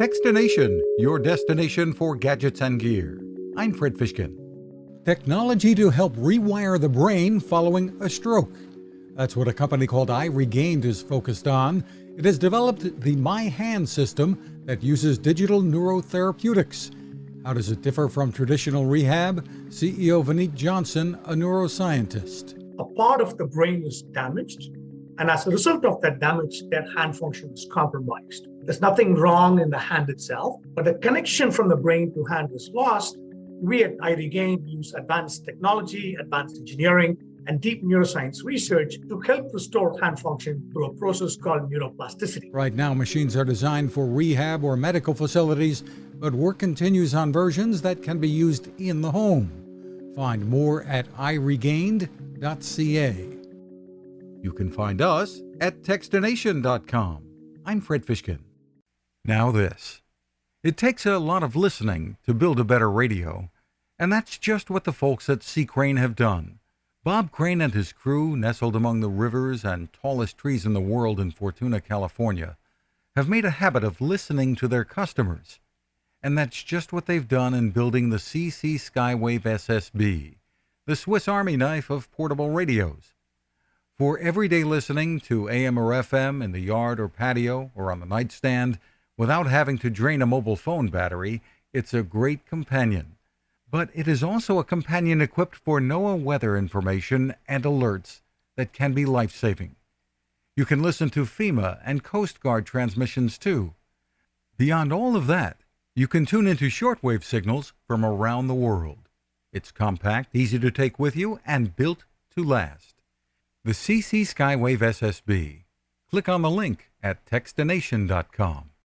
Techstination, your destination for gadgets and gear. I'm Fred Fishkin. Technology to help rewire the brain following a stroke. That's what a company called iRegained is focused on. It has developed the MyHand System that uses digital neurotherapeutics. How does it differ from traditional rehab? CEO Vineet Johnson, a neuroscientist. A part of the brain is damaged, and as a result of that damage, their hand function is compromised. There's nothing wrong in the hand itself, but the connection from the brain to hand is lost. We at iRegained use advanced technology, advanced engineering, and deep neuroscience research to help restore hand function through a process called neuroplasticity. Right now, machines are designed for rehab or medical facilities, but work continues on versions that can be used in the home. Find more at iRegained.ca. You can find us at Techstination.com. I'm Fred Fishkin. Now this. It takes a lot of listening to build a better radio, and that's just what the folks at C. Crane have done. Bob Crane and his crew, nestled among the rivers and tallest trees in the world in Fortuna, California, have made a habit of listening to their customers. And that's just what they've done in building the CC Skywave SSB, the Swiss Army knife of portable radios. For everyday listening to AM or FM in the yard or patio or on the nightstand without having to drain a mobile phone battery, it's a great companion. But it is also a companion equipped for NOAA weather information and alerts that can be life-saving. You can listen to FEMA and Coast Guard transmissions too. Beyond all of that, you can tune into shortwave signals from around the world. It's compact, easy to take with you, and built to last. The CC Skywave SSB. Click on the link at Techstination.com.